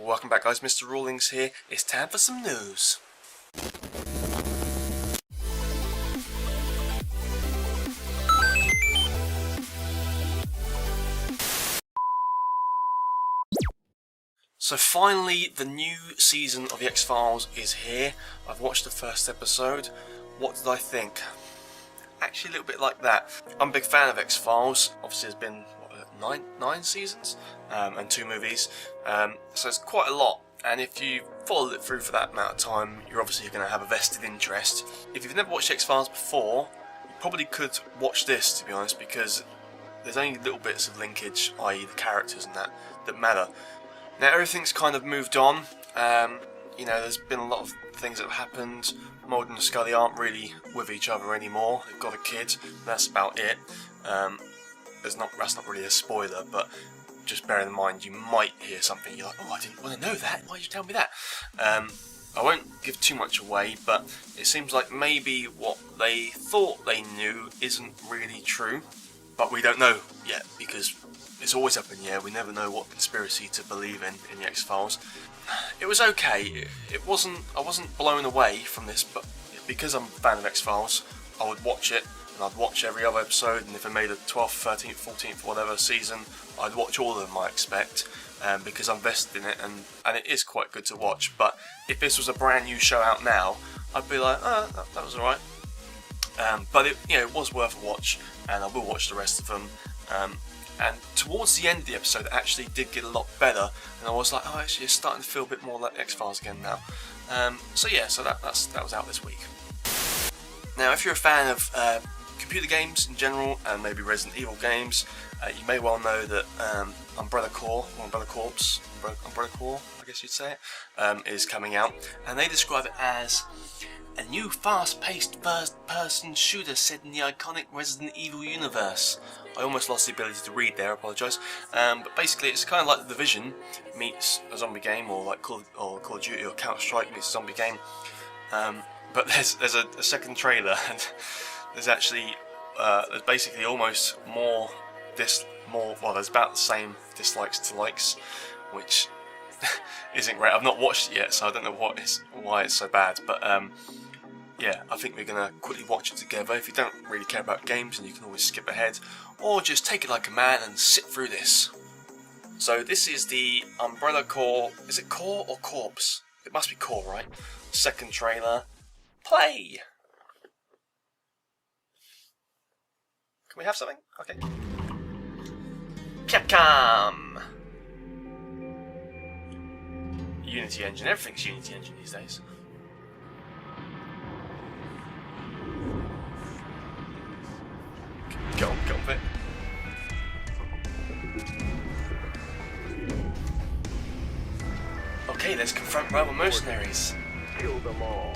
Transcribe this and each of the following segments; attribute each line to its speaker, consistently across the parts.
Speaker 1: Welcome back, guys. Mr. Rawlings here. It's time for some news. So finally, the new season of the X-Files is here. I've watched the first episode. What did I think? Actually, a little bit like that. I'm a big fan of X-Files. Obviously, there's been nine seasons and 2 movies, so it's quite a lot. And if you followed it through for that amount of time, you're obviously going to have a vested interest. If you've never watched X-Files before, you probably could watch this, to be honest, because there's only little bits of linkage, i.e. the characters and that matter. Now everything's kind of moved on. There's been a lot of things that have happened. Mulder and Scully aren't really with each other anymore. They've got a kid. That's about it. That's not really a spoiler, but just bear in mind you might hear something you're like, oh, I didn't want to know that. Why did you tell me that? I won't give too much away, but it seems like maybe what they thought they knew isn't really true, but we don't know yet because it's always up in the air. We never know what conspiracy to believe in the X-Files. It was okay. I wasn't blown away from this, but because I'm a fan of X-Files, I would watch it. And I'd watch every other episode, and if they made a 12th, 13th, 14th, whatever season, I'd watch all of them, I expect, because I'm vested in it, and it is quite good to watch. But if this was a brand new show out now, I'd be like, oh, that was alright. But it was worth a watch, and I will watch the rest of them. And towards the end of the episode, it actually did get a lot better, and I was like, oh, actually, it's starting to feel a bit more like X-Files again now. So that was out this week. Now, if you're a fan of computer games in general, and maybe Resident Evil games, you may well know that Umbrella Corps, I guess you'd say it, is coming out, and they describe it as a new fast-paced first-person shooter set in the iconic Resident Evil universe. I almost lost the ability to read there, I apologise. But basically it's kind of like The Division meets a zombie game, or like Call of Duty or Counter-Strike meets a zombie game. But there's a second trailer, and there's actually there's basically almost there's about the same dislikes to likes, which isn't great. I've not watched it yet, so I don't know why it's so bad. But yeah, I think we're gonna quickly watch it together. If you don't really care about games, and you can always skip ahead, or just take it like a man and sit through this. So this is the Umbrella Corps. Is it Corps or Corpse? It must be Corps, right? Second trailer. Play! Can we have something? Okay. Capcom! Unity Engine. Everything's Unity Engine these days. Go on with it. Okay, let's confront rival mercenaries.
Speaker 2: Kill them all.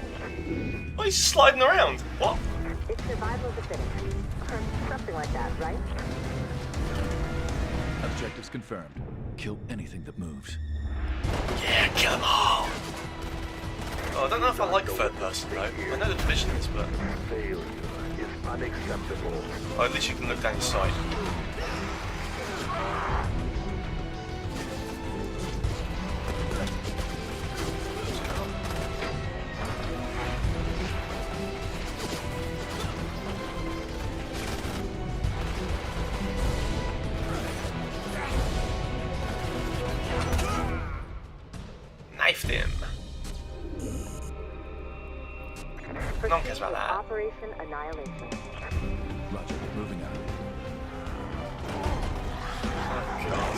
Speaker 1: Oh, he's sliding around. What?
Speaker 3: It's survival of the fittest. Or something like that, right?
Speaker 4: Objectives confirmed. Kill anything that moves.
Speaker 1: Yeah, kill them all. Oh, I don't know if I like third person though. I know the Division is, but
Speaker 2: Failure is unacceptable.
Speaker 1: oh, at least you can look down your sight. Knifed him. No one cares about that.
Speaker 3: Operation Annihilation.
Speaker 4: Roger, moving out.
Speaker 1: Oh, God.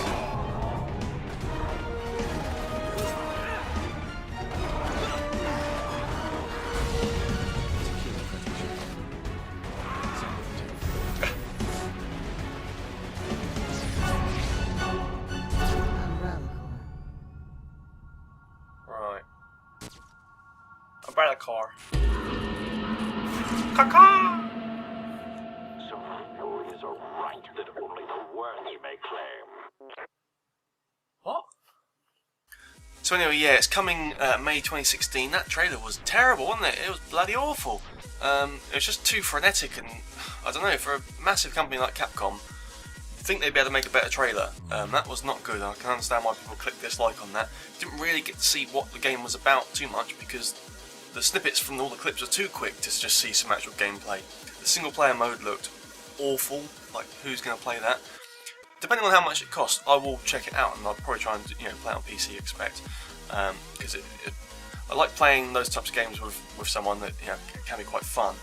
Speaker 1: Right. Umbrella Corps. Caca!
Speaker 2: Survival is a right that only the worthy may claim.
Speaker 1: What? So anyway, yeah, it's coming May 2016. That trailer was terrible, wasn't it? It was bloody awful. It was just too frenetic, and I don't know, for a massive company like Capcom, think they'd be able to make a better trailer. That was not good. I can understand why people clicked dislike on that. Didn't really get to see what the game was about too much because the snippets from all the clips are too quick to just see some actual gameplay. The single player mode looked awful. Like, who's going to play that? Depending on how much it costs, I will check it out, and I'll probably try and play it on PC. Expect because I like playing those types of games with someone that can be quite fun.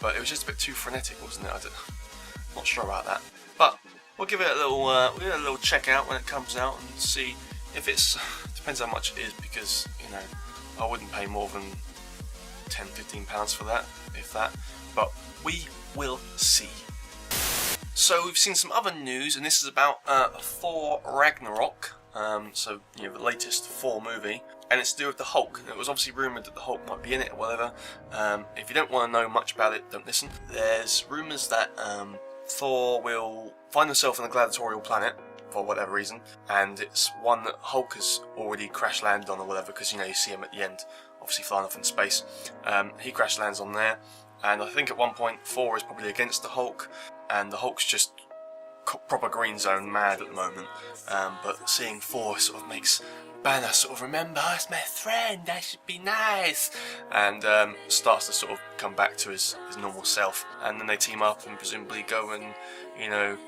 Speaker 1: But it was just a bit too frenetic, wasn't it? I'm not sure about that. But we'll give it a little check out when it comes out and see if it's. Depends how much it is, because I wouldn't pay more than £10-15 for that, if that. But we will see. So we've seen some other news, and this is about Thor Ragnarok. So the latest Thor movie, and it's to do with the Hulk. It was obviously rumoured that the Hulk might be in it or whatever. If you don't want to know much about it, don't listen. There's rumours that Thor will find himself on a gladiatorial planet for whatever reason, and it's one that Hulk has already crash landed on or whatever, because you see him at the end, obviously flying off in space. He crash lands on there, and I think at one point Thor is probably against the Hulk, and the Hulk's just proper green zone mad at the moment. But seeing Thor sort of makes Banner sort of remember, oh, it's my friend, I should be nice, and starts to sort of come back to his normal self, and then they team up and presumably go and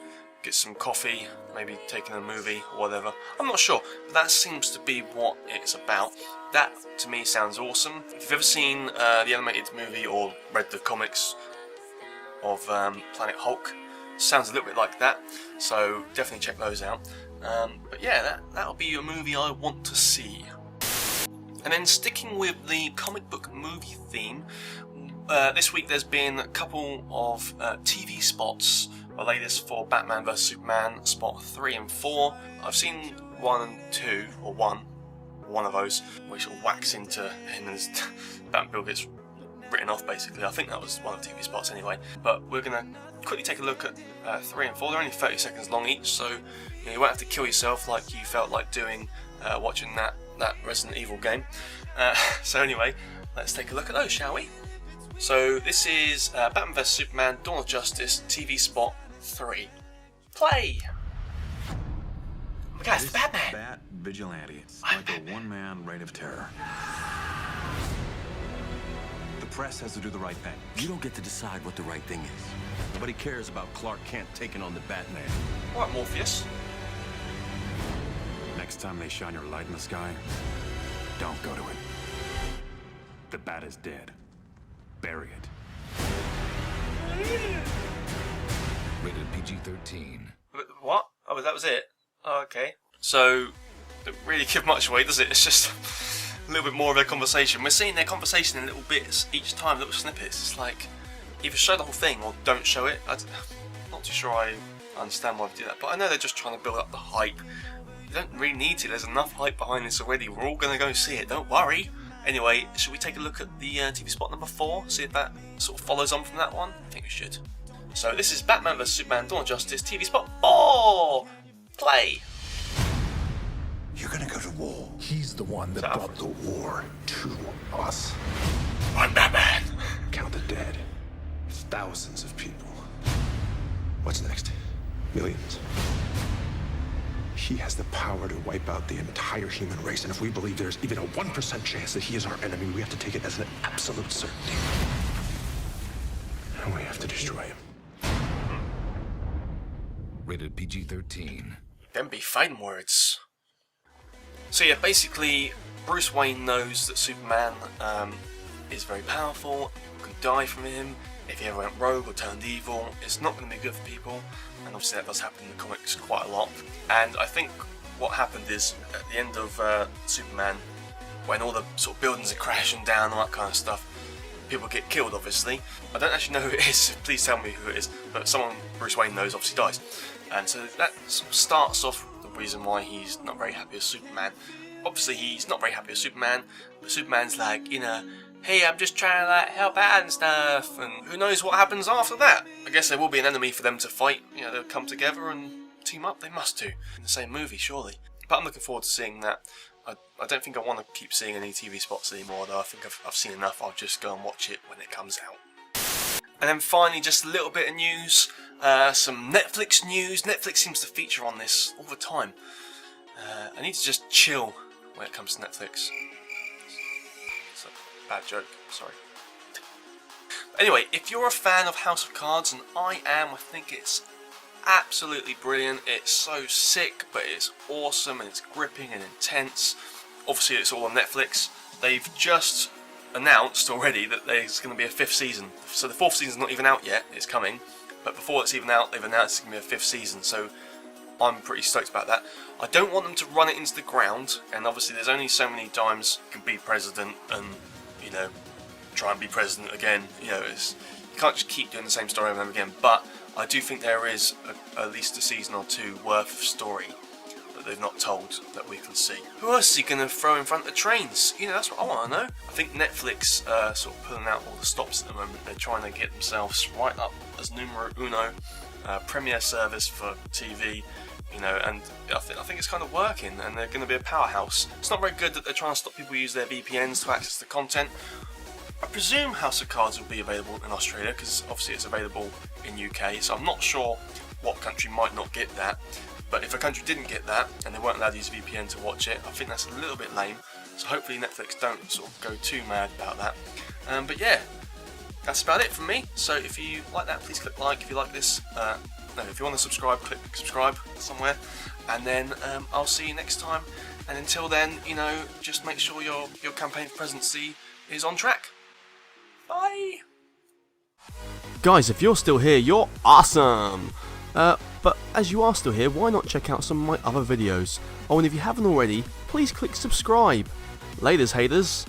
Speaker 1: get some coffee, maybe taking a movie or whatever. I'm not sure, but that seems to be what it's about. That to me sounds awesome. If you've ever seen the animated movie or read the comics of Planet Hulk, sounds a little bit like that, so definitely check those out. But yeah, that'll be a movie I want to see. And then sticking with the comic book movie theme, this week there's been a couple of TV spots. The latest for Batman vs Superman, spot 3 and 4. I've seen 1 and 2, or one of those, which will wax into him and his Batmobile gets written off basically. I think that was one of the TV spots anyway. But we're going to quickly take a look at 3 and 4. They're only 30 seconds long each, so you won't have to kill yourself like you felt like doing watching that Resident Evil game. So anyway, let's take a look at those, shall we? So this is Batman vs Superman Dawn of Justice TV spot 3. Play! Oh my God, it's Batman!
Speaker 5: Bat vigilante. It's like a one-man reign of terror. The press has to do the right thing.
Speaker 6: You don't get to decide what the right thing is. Nobody cares about Clark Kent taking on the Batman.
Speaker 1: Alright, Morpheus.
Speaker 5: Next time they shine your light in the sky, don't go to it. The bat is dead. Bury it.
Speaker 6: Rated PG-13.
Speaker 1: What? Oh, that was it? Oh, okay. So, don't really give much away, does it? It's just a little bit more of their conversation. We're seeing their conversation in little bits each time, little snippets. It's like, either show the whole thing or don't show it. I'm not too sure I understand why they do that, but I know they're just trying to build up the hype. You don't really need to, there's enough hype behind this already. We're all going to go see it, don't worry. Anyway, should we take a look at the TV spot number 4? See if that sort of follows on from that one? I think we should. So this is Batman vs Superman Dawn of Justice TV spot 4! Play!
Speaker 7: You're gonna go to war. He's the one that brought the war to us.
Speaker 1: I'm Batman!
Speaker 7: Count the dead. Thousands of people. What's next? Millions. He has the power to wipe out the entire human race, and if we believe there's even a 1% chance that he is our enemy, we have to take it as an absolute certainty. And we have to destroy him.
Speaker 6: Rated PG-13.
Speaker 1: Them be fighting words. So yeah, basically, Bruce Wayne knows that Superman is very powerful, can die from him. If he ever went rogue or turned evil, it's not going to be good for people, and obviously that does happen in the comics quite a lot. And I think what happened is, at the end of Superman, when all the sort of buildings are crashing down, all that kind of stuff, people get killed, obviously. I don't actually know who it is, please tell me who it is, but someone Bruce Wayne knows obviously dies. And so that sort of starts off the reason why he's not very happy with Superman. Obviously he's not very happy with Superman, but Superman's like, hey, I'm just trying to help out and stuff, and who knows what happens after that. I guess there will be an enemy for them to fight, they'll come together and team up, they must do, in the same movie, surely. But I'm looking forward to seeing that. I don't think I want to keep seeing any TV spots anymore, though. I think I've seen enough. I'll just go and watch it when it comes out. And then finally, just a little bit of news, some Netflix news. Netflix seems to feature on this all the time. I need to just chill when it comes to Netflix. It's a bad joke, sorry. Anyway, if you're a fan of House of Cards, and I am, I think it's absolutely brilliant. It's so sick, but it's awesome and it's gripping and intense. Obviously, it's all on Netflix. They've just announced already that there's going to be a 5th season. So the 4th season's not even out yet, it's coming. But before it's even out, they've announced it's going to be a 5th season. So I'm pretty stoked about that. I don't want them to run it into the ground. And obviously there's only so many times you can be president and, you know, try and be president again. You know, you can't just keep doing the same story over and over again. But I do think there is at least a season or two worth of story that they've not told that we can see. Who else is he going to throw in front of the trains? You know, that's what I want to know. I think Netflix sort of pulling out all the stops at the moment. They're trying to get themselves right up as numero uno, premier service for TV. You know, and I think it's kind of working, and they're going to be a powerhouse. It's not very good that they're trying to stop people use their VPNs to access the content. I presume House of Cards will be available in Australia, because obviously it's available in UK, so I'm not sure what country might not get that. But if a country didn't get that, and they weren't allowed to use VPN to watch it, I think that's a little bit lame. So hopefully Netflix don't sort of go too mad about that. But yeah, that's about it from me. So if you like that, please click like. If you like this, if you want to subscribe, click subscribe somewhere. And then I'll see you next time. And until then, you know, just make sure your campaign for presidency is on track. Bye! Guys, if you're still here, you're awesome! But as you are still here, why not check out some of my other videos? Oh, and if you haven't already, please click subscribe. Laters, haters.